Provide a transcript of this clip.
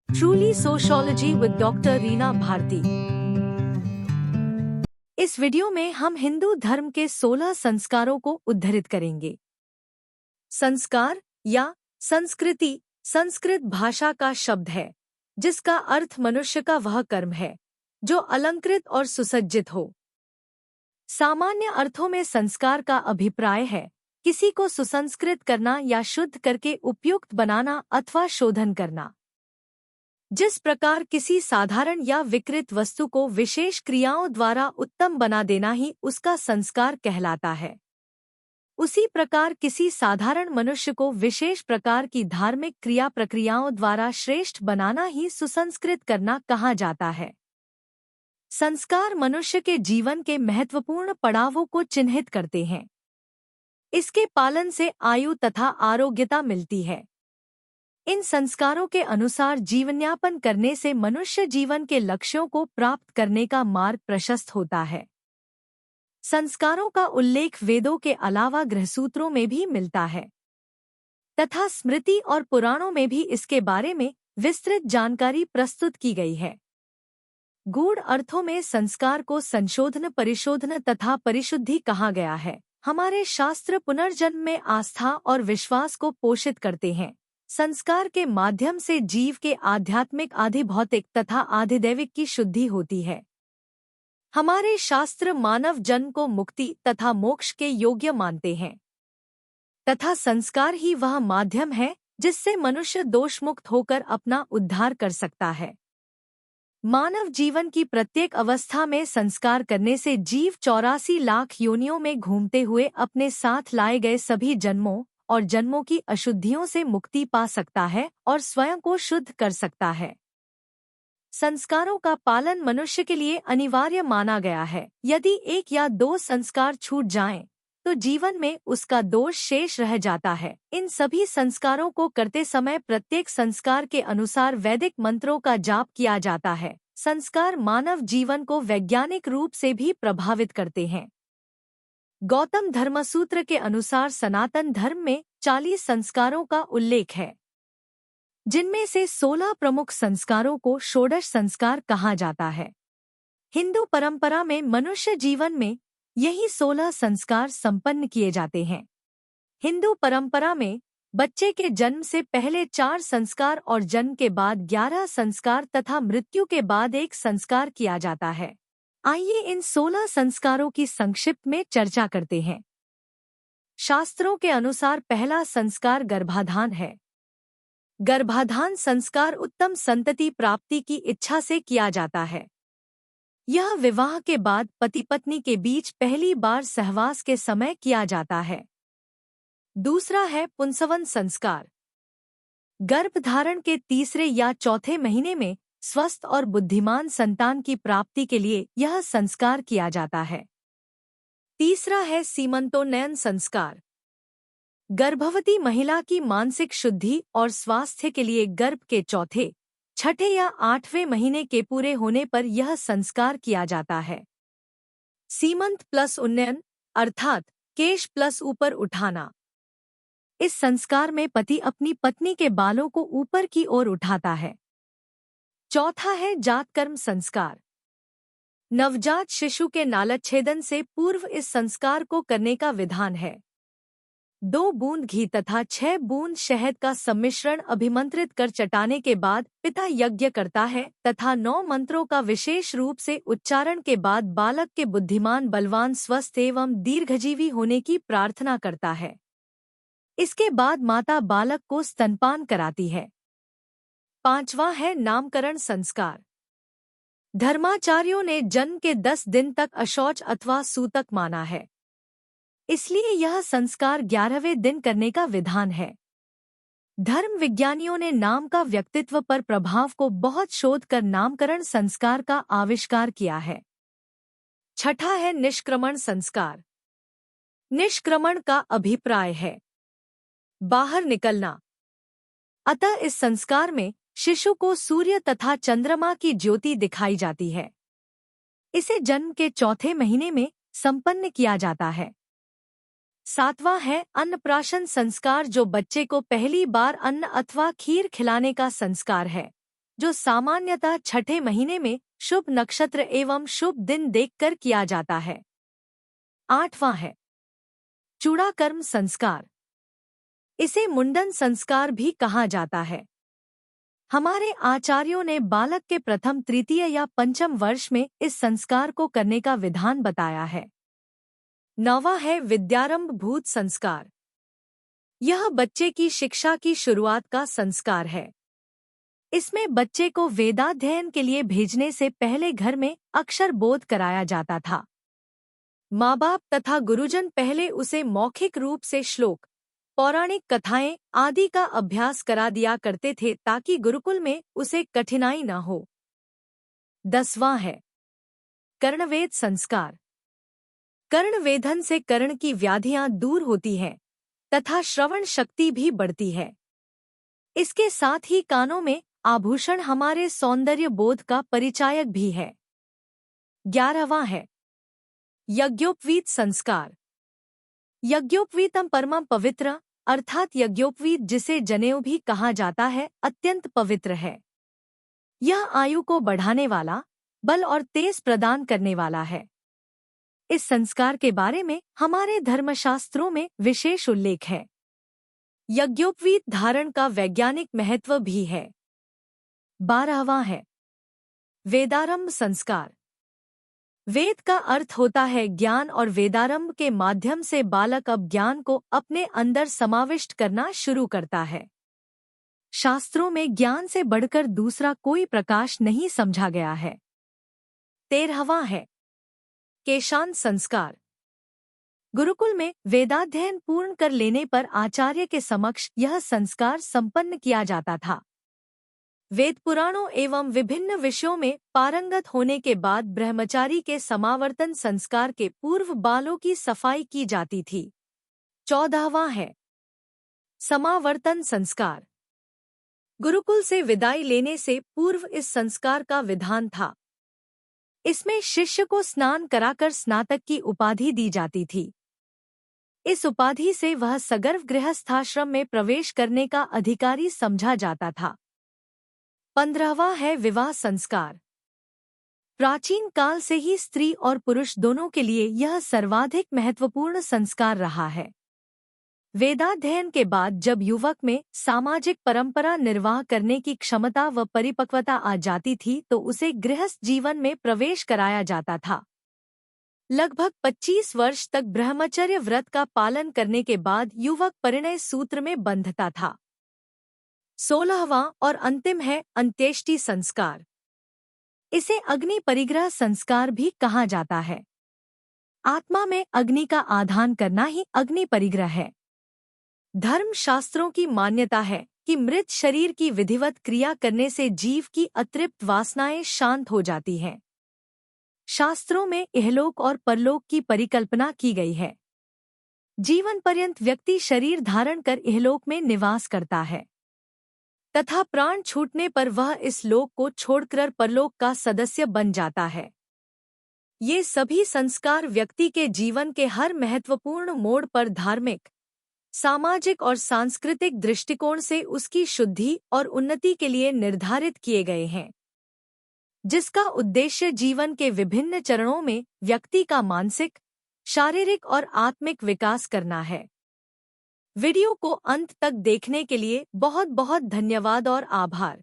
Truly sociology with doctor Reena Bharti. इस video में हम हिंदू धर्म के 16 संस्कारों को उद्धृत करेंगे। संस्कार या संस्कृति संस्कृत भाषा का शब्द है जिसका अर्थ मनुष्य का वह कर्म है जो अलंकृत और सुसज्जित हो। सामान्य अर्थों में संस्कार का अभिप्राय है किसी को सुसंस्कृत करना या शुद्ध करके उपयुक्त बनाना अथवा शोधन करना। जिस प्रकार किसी साधारण या विकृत वस्तु को विशेष क्रियाओं द्वारा उत्तम बना देना ही उसका संस्कार कहलाता है, उसी प्रकार किसी साधारण मनुष्य को विशेष प्रकार की धार्मिक क्रिया प्रक्रियाओं द्वारा श्रेष्ठ बनाना ही सुसंस्कृत करना कहा जाता है। संस्कार मनुष्य के जीवन के महत्वपूर्ण पड़ावों को चिन्हित करते हैं। इसके पालन से आयु तथा आरोग्यता मिलती है। इन संस्कारों के अनुसार जीवनयापन करने से मनुष्य जीवन के लक्ष्यों को प्राप्त करने का मार्ग प्रशस्त होता है। संस्कारों का उल्लेख वेदों के अलावा गृहसूत्रों में भी मिलता है तथा स्मृति और पुराणों में भी इसके बारे में विस्तृत जानकारी प्रस्तुत की गई है। गूढ़ अर्थों में संस्कार को संशोधन, परिशोधन तथा परिशुद्धि कहा गया है। हमारे शास्त्र पुनर्जन्म में आस्था और विश्वास को पोषित करते हैं। संस्कार के माध्यम से जीव के आध्यात्मिक, आधि भौतिक तथा आधिदैविक की शुद्धि होती है। हमारे शास्त्र मानव जन्म को मुक्ति तथा मोक्ष के योग्य मानते हैं तथा संस्कार ही वह माध्यम है जिससे मनुष्य दोषमुक्त होकर अपना उद्धार कर सकता है। मानव जीवन की प्रत्येक अवस्था में संस्कार करने से जीव 84 लाख योनियों में घूमते हुए अपने साथ लाए गए सभी जन्मों और जन्मों की अशुद्धियों से मुक्ति पा सकता है और स्वयं को शुद्ध कर सकता है। संस्कारों का पालन मनुष्य के लिए अनिवार्य माना गया है। यदि एक या दो संस्कार छूट जाएं, तो जीवन में उसका दोष शेष रह जाता है। इन सभी संस्कारों को करते समय प्रत्येक संस्कार के अनुसार वैदिक मंत्रों का जाप किया जाता है। संस्कार मानव जीवन को वैज्ञानिक रूप से भी प्रभावित करते हैं। गौतम धर्मसूत्र के अनुसार सनातन धर्म में 40 संस्कारों का उल्लेख है, जिनमें से 16 प्रमुख संस्कारों को षोडश संस्कार कहा जाता है। हिंदू परंपरा में मनुष्य जीवन में यही 16 संस्कार संपन्न किए जाते हैं। हिंदू परंपरा में बच्चे के जन्म से पहले 4 संस्कार और जन्म के बाद 11 संस्कार तथा मृत्यु के बाद 1 संस्कार किया जाता है। आइए इन 16 संस्कारों की संक्षिप्त में चर्चा करते हैं। शास्त्रों के अनुसार पहला संस्कार गर्भाधान है। गर्भाधान संस्कार उत्तम संतति प्राप्ति की इच्छा से किया जाता है। यह विवाह के बाद पति पत्नी के बीच पहली बार सहवास के समय किया जाता है। दूसरा है पुंसवन संस्कार। गर्भधारण के तीसरे या चौथे महीने में स्वस्थ और बुद्धिमान संतान की प्राप्ति के लिए यह संस्कार किया जाता है। तीसरा है सीमंतोन्नयन संस्कार। गर्भवती महिला की मानसिक शुद्धि और स्वास्थ्य के लिए गर्भ के चौथे, छठे या 8वें महीने के पूरे होने पर यह संस्कार किया जाता है। सीमंत प्लस उन्नयन अर्थात केश प्लस ऊपर उठाना। इस संस्कार में पति अपनी पत्नी के बालों को ऊपर की ओर उठाता है। चौथा है जातकर्म संस्कार। नवजात शिशु के नालच्छेदन से पूर्व इस संस्कार को करने का विधान है। 2 बूंद घी तथा 6 बूंद शहद का सम्मिश्रण अभिमंत्रित कर चटाने के बाद पिता यज्ञ करता है तथा 9 मंत्रों का विशेष रूप से उच्चारण के बाद बालक के बुद्धिमान, बलवान, स्वस्थ एवं दीर्घजीवी होने की प्रार्थना करता है। इसके बाद माता बालक को स्तनपान कराती है। 5वां है नामकरण संस्कार। धर्माचार्यों ने जन्म के 10 दिन तक अशौच अथवा सूतक माना है, इसलिए यह संस्कार 11वें दिन करने का विधान है। धर्म विज्ञानियों ने नाम का व्यक्तित्व पर प्रभाव को बहुत शोध कर नामकरण संस्कार का आविष्कार किया है। छठा है निष्क्रमण संस्कार। निष्क्रमण का अभिप्राय है बाहर निकलना। अतः इस संस्कार में शिशु को सूर्य तथा चंद्रमा की ज्योति दिखाई जाती है। इसे जन्म के चौथे महीने में संपन्न किया जाता है। 7वां है अन्नप्राशन संस्कार, जो बच्चे को पहली बार अन्न अथवा खीर खिलाने का संस्कार है। जो सामान्यतः छठे महीने में शुभ नक्षत्र एवं शुभ दिन देखकर किया जाता है। 8वां है चूड़ाकर्म संस्कार। इसे मुंडन संस्कार भी कहा जाता है। हमारे आचार्यों ने बालक के प्रथम, तृतीय या पंचम वर्ष में इस संस्कार को करने का विधान बताया है। 9वां है विद्यारंभ भूत संस्कार। यह बच्चे की शिक्षा की शुरुआत का संस्कार है। इसमें बच्चे को वेदाध्ययन के लिए भेजने से पहले घर में अक्षर बोध कराया जाता था। माँ बाप तथा गुरुजन पहले उसे मौखिक रूप से श्लोक, पौराणिक कथाएं आदि का अभ्यास करा दिया करते थे ताकि गुरुकुल में उसे कठिनाई न हो। 10वां है कर्णवेद संस्कार। कर्णवेधन से कर्ण की व्याधियां दूर होती हैं तथा श्रवण शक्ति भी बढ़ती है। इसके साथ ही कानों में आभूषण हमारे सौंदर्य बोध का परिचायक भी है। 11वां है यज्ञोपवीत संस्कार। यज्ञोपवीतम परमम पवित्र अर्थात यज्ञोपवीत, जिसे जनेऊ भी कहा जाता है, अत्यंत पवित्र है। यह आयु को बढ़ाने वाला, बल और तेज प्रदान करने वाला है। इस संस्कार के बारे में हमारे धर्मशास्त्रों में विशेष उल्लेख है। यज्ञोपवीत धारण का वैज्ञानिक महत्व भी है। 12वां है वेदारंभ संस्कार। वेद का अर्थ होता है ज्ञान और वेदारंभ के माध्यम से बालक अब ज्ञान को अपने अंदर समाविष्ट करना शुरू करता है। शास्त्रों में ज्ञान से बढ़कर दूसरा कोई प्रकाश नहीं समझा गया है। 13वां है केशांत संस्कार। गुरुकुल में वेदाध्ययन पूर्ण कर लेने पर आचार्य के समक्ष यह संस्कार संपन्न किया जाता था। वेद पुराणों एवं विभिन्न विषयों में पारंगत होने के बाद ब्रह्मचारी के समावर्तन संस्कार के पूर्व बालों की सफाई की जाती थी। 14वां है समावर्तन संस्कार। गुरुकुल से विदाई लेने से पूर्व इस संस्कार का विधान था। इसमें शिष्य को स्नान कराकर स्नातक की उपाधि दी जाती थी। इस उपाधि से वह सगर्व गृहस्थाश्रम में प्रवेश करने का अधिकारी समझा जाता था। 15वां है विवाह संस्कार। प्राचीन काल से ही स्त्री और पुरुष दोनों के लिए यह सर्वाधिक महत्वपूर्ण संस्कार रहा है। वेदाध्ययन के बाद जब युवक में सामाजिक परंपरा निर्वाह करने की क्षमता व परिपक्वता आ जाती थी तो उसे गृहस्थ जीवन में प्रवेश कराया जाता था। लगभग 25 वर्ष तक ब्रह्मचर्य व्रत का पालन करने के बाद युवक परिणय सूत्र में बंधता था। 16वां और अंतिम है अंत्येष्टि संस्कार। इसे अग्नि परिग्रह संस्कार भी कहा जाता है। आत्मा में अग्नि का आधान करना ही अग्नि परिग्रह है। धर्म शास्त्रों की मान्यता है कि मृत शरीर की विधिवत क्रिया करने से जीव की अतृप्त वासनाएं शांत हो जाती हैं। शास्त्रों में इहलोक और परलोक की परिकल्पना की गई है। जीवन पर्यंत व्यक्ति शरीर धारण कर इहलोक में निवास करता है तथा प्राण छूटने पर वह इस लोक को छोड़कर परलोक का सदस्य बन जाता है। ये सभी संस्कार व्यक्ति के जीवन के हर महत्वपूर्ण मोड़ पर धार्मिक, सामाजिक और सांस्कृतिक दृष्टिकोण से उसकी शुद्धि और उन्नति के लिए निर्धारित किए गए हैं, जिसका उद्देश्य जीवन के विभिन्न चरणों में व्यक्ति का मानसिक, शारीरिक और आत्मिक विकास करना है। वीडियो को अंत तक देखने के लिए बहुत बहुत धन्यवाद और आभार।